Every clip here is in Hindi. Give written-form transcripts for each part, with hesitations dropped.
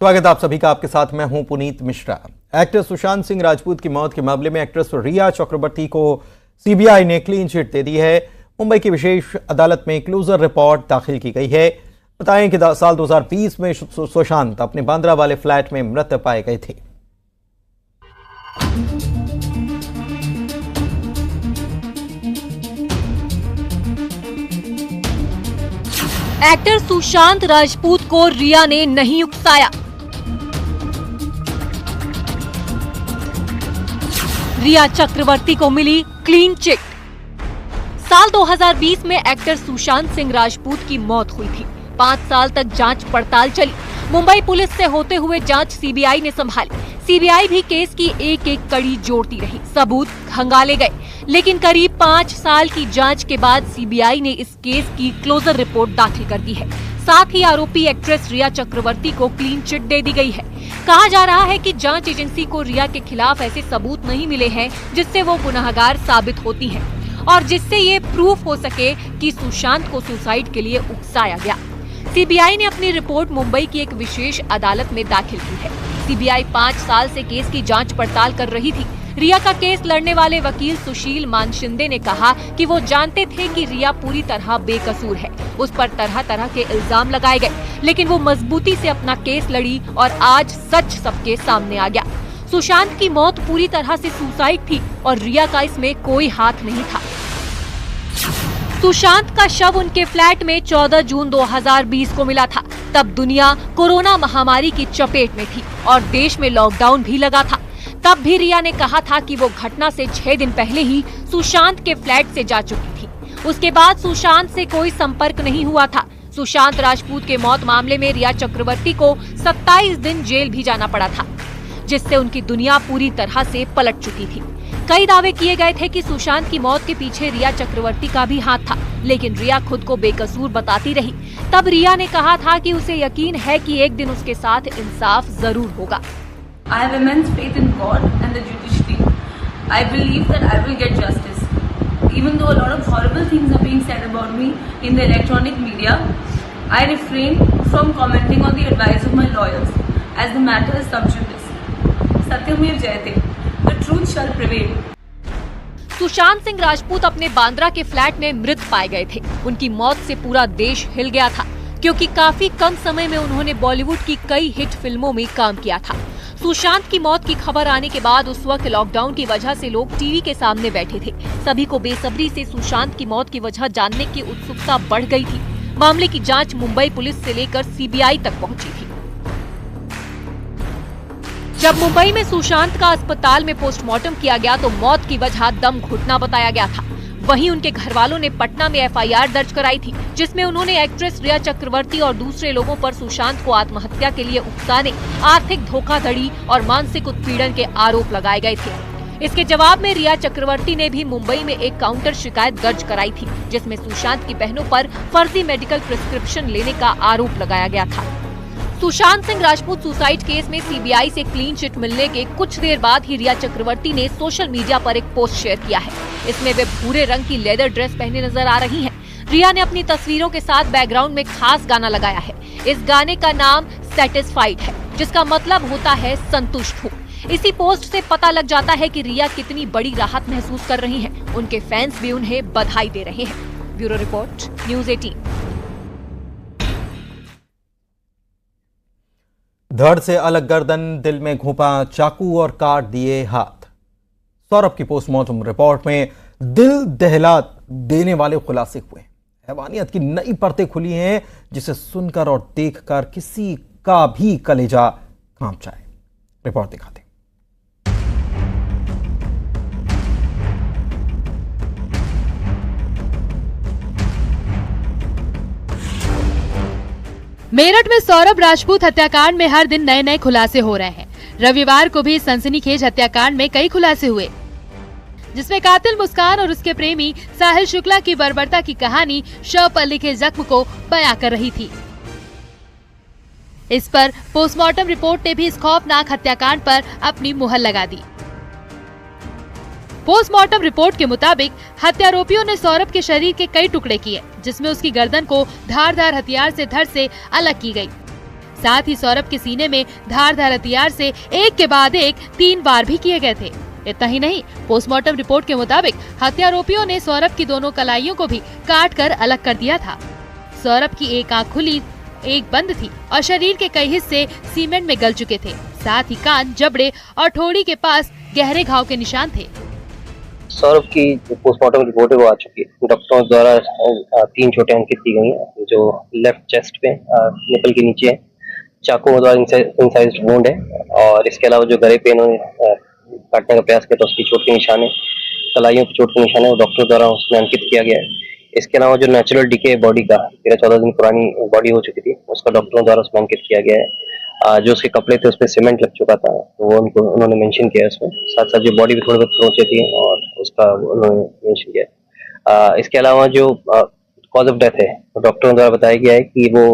स्वागत आप सभी का। आपके साथ मैं हूं पुनीत मिश्रा। एक्टर सुशांत सिंह राजपूत की मौत के मामले में एक्ट्रेस रिया चक्रवर्ती को सीबीआई ने क्लीन चिट दे दी है। मुंबई की विशेष अदालत में क्लोजर रिपोर्ट दाखिल की गई है। बताएं कि साल 2020 में सुशांत अपने बांद्रा वाले फ्लैट में मृत पाए गए थे। एक्टर सुशांत राजपूत को रिया ने नहीं उकसाया। रिया चक्रवर्ती को मिली क्लीन चिट। साल 2020 में एक्टर सुशांत सिंह राजपूत की मौत हुई थी। 5 साल तक जांच पड़ताल चली। मुंबई पुलिस से होते हुए जांच सीबीआई ने संभाली। सीबीआई भी केस की एक एक कड़ी जोड़ती रही, सबूत खंगाले गए। लेकिन करीब 5 साल की जांच के बाद सीबीआई ने इस केस की क्लोजर रिपोर्ट दाखिल कर दी है। साथ ही आरोपी एक्ट्रेस रिया चक्रवर्ती को क्लीन चिट दे दी गई है। कहा जा रहा है कि जांच एजेंसी को रिया के खिलाफ ऐसे सबूत नहीं मिले हैं जिससे वो गुनहगार साबित होती है और जिससे ये प्रूफ हो सके कि सुशांत को सुसाइड के लिए उकसाया गया। सीबीआई ने अपनी रिपोर्ट मुंबई की एक विशेष अदालत में दाखिल की है। सीबीआई 5 साल से केस की जांच पड़ताल कर रही थी। रिया का केस लड़ने वाले वकील सुशील मानशिंदे ने कहा कि वो जानते थे कि रिया पूरी तरह बेकसूर है। उस पर तरह तरह के इल्जाम लगाए गए, लेकिन वो मजबूती से अपना केस लड़ी और आज सच सबके सामने आ गया। सुशांत की मौत पूरी तरह से सुसाइड थी और रिया का इसमें कोई हाथ नहीं था। सुशांत का शव उनके फ्लैट में 14 जून 2020 को मिला था। तब दुनिया कोरोना महामारी की चपेट में थी और देश में लॉकडाउन भी लगा था। तब भी रिया ने कहा था कि वो घटना से 6 दिन पहले ही सुशांत के फ्लैट से जा चुकी थी। उसके बाद सुशांत से कोई संपर्क नहीं हुआ था। सुशांत राजपूत के मौत मामले में रिया चक्रवर्ती को 27 दिन जेल भी जाना पड़ा था, जिससे उनकी दुनिया पूरी तरह से पलट चुकी थी। कई दावे किए गए थे कि सुशांत की मौत के पीछे रिया चक्रवर्ती का भी हाथ था, लेकिन रिया खुद को बेकसूर बताती रही। तब रिया ने कहा था कि उसे यकीन है कि एक दिन उसके साथ इंसाफ जरूर होगा। I have immense faith in God and the judiciary. I believe that I will get justice. Even though a lot of horrible things are being said about me in the electronic media, I refrain from commenting on the advice of my lawyers as the matter is sub judice. Satyamir Jayate. The truth shall prevail. Sushant Singh Rajput अपने बांद्रा के फ्लैट में मृत पाए गए थे। उनकी मौत से पूरा देश हिल गया था, क्योंकि काफी कम समय में उन्होंने बॉलीवुड की कई हिट फिल्मों में काम किया था। सुशांत की मौत की खबर आने के बाद उस वक्त लॉकडाउन की वजह से लोग टीवी के सामने बैठे थे। सभी को बेसब्री से सुशांत की मौत की वजह जानने की उत्सुकता बढ़ गई थी। मामले की जांच मुंबई पुलिस से लेकर सीबीआई तक पहुंची थी। जब मुंबई में सुशांत का अस्पताल में पोस्टमार्टम किया गया तो मौत की वजह दम घुटना बताया गया था। वहीं उनके घर वालों ने पटना में एफआईआर दर्ज कराई थी, जिसमें उन्होंने एक्ट्रेस रिया चक्रवर्ती और दूसरे लोगों पर सुशांत को आत्महत्या के लिए उकसाने, आर्थिक धोखाधड़ी और मानसिक उत्पीड़न के आरोप लगाए गए थे। इसके जवाब में रिया चक्रवर्ती ने भी मुंबई में एक काउंटर शिकायत दर्ज कराई थी, जिसमें सुशांत की बहनों पर फर्जी मेडिकल प्रिस्क्रिप्शन लेने का आरोप लगाया गया था। सुशांत सिंह राजपूत सुसाइड केस में सीबीआई से क्लीन चिट मिलने के कुछ देर बाद ही रिया चक्रवर्ती ने सोशल मीडिया पर एक पोस्ट शेयर किया है। इसमें वे भूरे रंग की लेदर ड्रेस पहने नजर आ रही हैं। रिया ने अपनी तस्वीरों के साथ बैकग्राउंड में खास गाना लगाया है। इस गाने का नाम सेटिस्फाइड है, जिसका मतलब होता है संतुष्ट हूँ। इसी पोस्ट से पता लग जाता है कि रिया कितनी बड़ी राहत महसूस कर रही हैं। उनके फैंस भी उन्हें बधाई दे रहे हैं। Bureau report, news 18। धड़ से अलग गर्दन, दिल में घोंपा चाकू और काट दिए हाथ। सौरभ की पोस्टमार्टम रिपोर्ट में दिल दहला देने वाले खुलासे हुए। हैवानियत की नई परतें खुली हैं, जिसे सुनकर और देखकर किसी का भी कलेजा कांप जाए। रिपोर्ट दिखाते। मेरठ में सौरभ राजपूत हत्याकांड में हर दिन नए नए खुलासे हो रहे हैं। रविवार को भी सनसनीखेज हत्याकांड में कई खुलासे हुए, जिसमें कातिल मुस्कान और उसके प्रेमी साहिल शुक्ला की बर्बरता की कहानी शव पर लिखे जख्म को बयां कर रही थी। इस पर पोस्टमार्टम रिपोर्ट ने भी इस खौफनाक हत्याकांड पर अपनी मुहर लगा दी। पोस्टमार्टम रिपोर्ट के मुताबिक हत्यारोपियों ने सौरभ के शरीर के कई टुकड़े किए, जिसमें उसकी गर्दन को धारदार हथियार से धड़ से अलग की गई। साथ ही सौरभ के सीने में धारदार हथियार से एक के बाद एक 3 वार भी किए गए थे। इतना ही नहीं, पोस्टमार्टम रिपोर्ट के मुताबिक हत्यारोपियों ने सौरभ की दोनों कलाइयों को भी काट कर अलग कर दिया था। सौरभ की एक आंख खुली, एक बंद थी और शरीर के कई हिस्से सीमेंट में गल चुके थे। साथ ही कान, जबड़े और ठोड़ी के पास गहरे घाव के निशान थे। सौरभ की पोस्टमार्टम रिपोर्ट है वो आ चुकी है। डॉक्टरों द्वारा 3 चोटें अंकित की गई हैं, जो लेफ्ट चेस्ट पे निपल के नीचे है, चाकू द्वारा इंसाइज्ड वुंड है, और इसके अलावा जो गले पे इन्होंने काटने का प्रयास किया तो उसकी चोट के निशान है, कलाइयों की चोट के निशान है, वो डॉक्टर द्वारा उसमें अंकित किया गया है। इसके अलावा जो नेचुरल डिके बॉडी का 13-14 दिन पुरानी बॉडी हो चुकी थी, उसका डॉक्टरों द्वारा उसमें अंकित किया गया है। जो उसके कपड़े थे उसमें सीमेंट लग चुका था, तो वो उन्होंने मेंशन किया उसमें। साथ साथ जो बॉडी भी थोड़ी बहुत नोचे थी और उसका उन्होंने मेंशन किया। इसके अलावा जो कॉज ऑफ डेथ है, तो डॉक्टरों द्वारा बताया गया है कि वो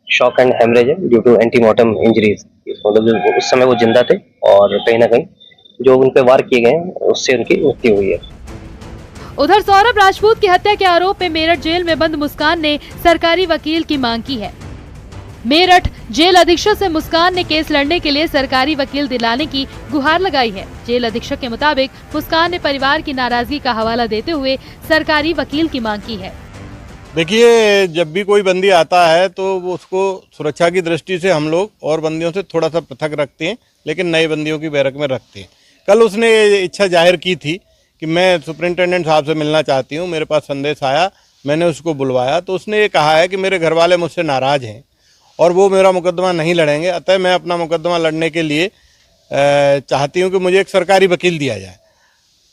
शॉक एंड हेमरेज है ड्यू टू एंटीमॉर्टम इंजरीज। मतलब उस समय वो जिंदा थे और कहीं ना कहीं जो उन पे वार किए गए उससे उनकी मृत्यु हुई है। उधर सौरभ राजपूत की हत्या के आरोप में मेरठ जेल में बंद मुस्कान ने सरकारी वकील की मांग की है। मेरठ जेल अधीक्षक से मुस्कान ने केस लड़ने के लिए सरकारी वकील दिलाने की गुहार लगाई है। जेल अधीक्षक के मुताबिक मुस्कान ने परिवार की नाराजगी का हवाला देते हुए सरकारी वकील की मांग की है। देखिए, जब भी कोई बंदी आता है तो वो उसको सुरक्षा की दृष्टि से हम लोग और बंदियों से थोड़ा सा पृथक रखते हैं, लेकिन नए बंदियों की बैरक में रखते हैं। कल उसने इच्छा जाहिर की थी कि मैं सुपरिंटेंडेंट साहब से मिलना चाहती हूँ, मेरे पास संदेश आया, मैंने उसको बुलवाया, तो उसने ये कहा है कि मेरे घर वाले मुझसे नाराज़ हैं और वो मेरा मुकदमा नहीं लड़ेंगे, अतः मैं अपना मुकदमा लड़ने के लिए चाहती हूँ कि मुझे एक सरकारी वकील दिया जाए।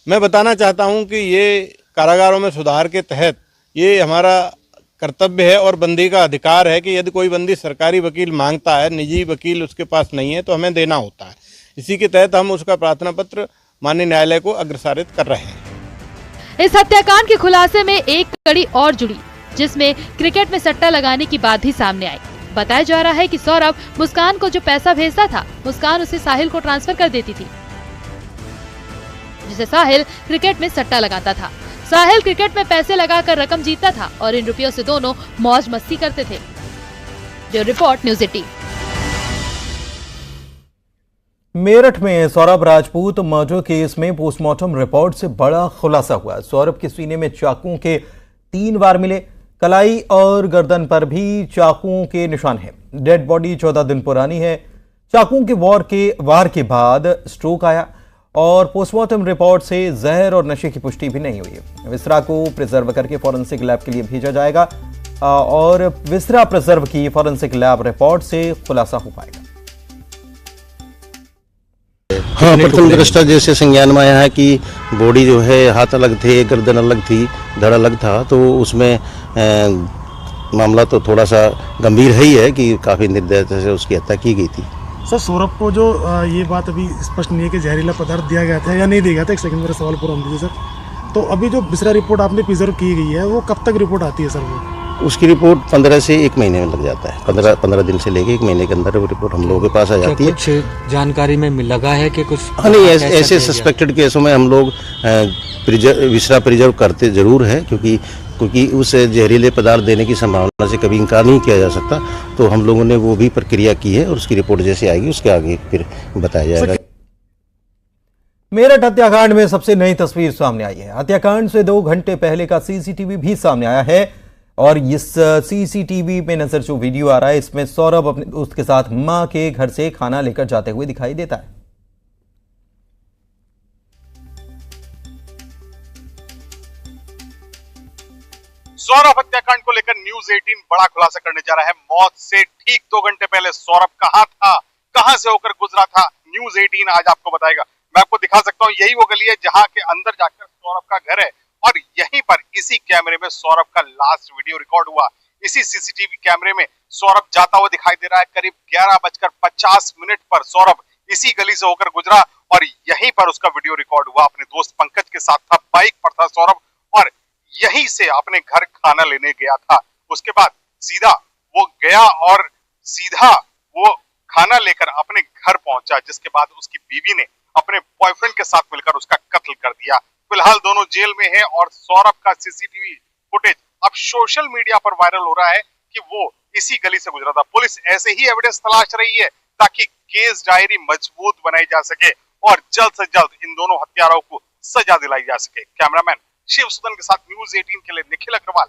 मैं बताना चाहता हूँ कि ये कारागारों में सुधार के तहत ये हमारा कर्तव्य है और बंदी का अधिकार है कि यदि कोई बंदी सरकारी वकील मांगता है, निजी वकील उसके पास नहीं है, तो हमें देना होता है। इसी के तहत हम उसका प्रार्थना पत्र माननीय न्यायालय को अग्रसारित कर रहे हैं। इस हत्याकांड के खुलासे में एक कड़ी और जुड़ी, जिसमें क्रिकेट में सट्टा लगाने की बात भी सामने आई। बताया जा रहा है कि सौरभ मुस्कान को जो पैसा भेजता था, मुस्कान उसे साहिल को ट्रांसफर कर देती थी, जिसे साहिल क्रिकेट में सट्टा लगाता था। साहिल क्रिकेट में पैसे लगाकर रकम जीतता था और इन रुपयों से दोनों मौज मस्ती करते थे। जो रिपोर्ट न्यूज़ 18। मेरठ में सौरभ राजपूत मर्डर केस में पोस्टमार्टम रिपोर्ट से बड़ा खुलासा हुआ। सौरभ के सीने में चाकुओं के 3 वार मिले, कलाई और गर्दन पर भी चाकुओं के निशान हैं। डेड बॉडी 14 दिन पुरानी है। चाकुओं के वार के बाद स्ट्रोक आया और पोस्टमार्टम रिपोर्ट से जहर और नशे की पुष्टि भी नहीं हुई। विसरा को प्रिजर्व करके फॉरेंसिक लैब के लिए भेजा जाएगा और विसरा प्रिजर्व की फॉरेंसिक लैब रिपोर्ट से खुलासा हो पाएगा। हाँ, प्रथम दृष्टया जैसे संज्ञान में आया है कि बॉडी जो है हाथ अलग थे, गर्दन अलग थी, धड़ अलग था, तो उसमें मामला तो थोड़ा सा गंभीर है ही है कि काफ़ी निर्दयता से उसकी हत्या की गई थी। सर, सौरभ को जो ये बात अभी स्पष्ट नहीं है कि जहरीला पदार्थ दिया गया था या नहीं दिया गया था। एक सेकंड मेरा सवाल पूरा होने दीजिए सर। तो अभी जो विसरा रिपोर्ट आपने प्रिजर्व की गई है, वो कब तक रिपोर्ट आती है सर? वो उसकी रिपोर्ट 15 से 1 महीने में लग जाता है। 15 दिन से लेके 1 महीने के अंदर वो रिपोर्ट हम लोगों के पास आ जाती है। कुछ जानकारी में लगा है कि कुछ? हाँ, नहीं, ऐसे सस्पेक्टेड केसों में हम लोग विसरा प्रिजर्व करते जरूर हैं, क्योंकि उस जहरीले पदार्थ देने की संभावना से कभी इनकार नहीं किया जा सकता। तो हम लोगों ने वो भी प्रक्रिया की है और उसकी रिपोर्ट जैसे आएगी उसके आगे फिर बताया जाएगा। मेरठ हत्याकांड में सबसे नई तस्वीर सामने आई है। हत्याकांड से 2 घंटे पहले का सीसीटीवी भी सामने आया है और इस सीसीटीवी में नजर जो वीडियो आ रहा है, इसमें सौरभ अपने दोस्त के साथ मां के घर से खाना लेकर जाते हुए दिखाई देता है। सौरभ हत्याकांड को लेकर न्यूज़ 18 बड़ा खुलासा करने जा रहा है। मौत से ठीक 2 घंटे पहले सौरभ कहां था, कहां से होकर गुजरा था, न्यूज़ 18 आज आपको बताएगा। मैं आपको दिखा सकता हूं, यही वो गली है जहां के अंदर जाकर सौरभ का घर है और यहीं पर इसी कैमरे में सौरभ का लास्ट वीडियो रिकॉर्ड हुआ। इसी सीसीटीवी कैमरे में सौरभ जाता हुआ दिखाई दे रहा है। करीब 11:50 पर सौरभ इसी गली से होकर गुजरा और यहीं पर उसका वीडियो रिकॉर्ड हुआ। अपने दोस्त पंकज के साथ था, बाइक पर था सौरभ और यहीं से अपने घर खाना लेने गया था। उसके बाद सीधा वो गया और सीधा वो खाना लेकर अपने घर पहुंचा, जिसके बाद उसकी बीवी ने अपने बॉयफ्रेंड के साथ मिलकर उसका कत्ल कर दिया। फिलहाल दोनों जेल में हैं और सौरभ का सीसीटीवी फुटेज अब सोशल मीडिया पर वायरल हो रहा है कि वो इसी गली से गुजरा था। पुलिस ऐसे ही एविडेंस तलाश रही है ताकि केस डायरी मजबूत बनाई जा सके और जल्द से जल्द इन दोनों हत्यारों को सजा दिलाई जा सके। कैमरामैन शिव सुदन के साथ न्यूज़ 18 के लिए निखिल अग्रवाल,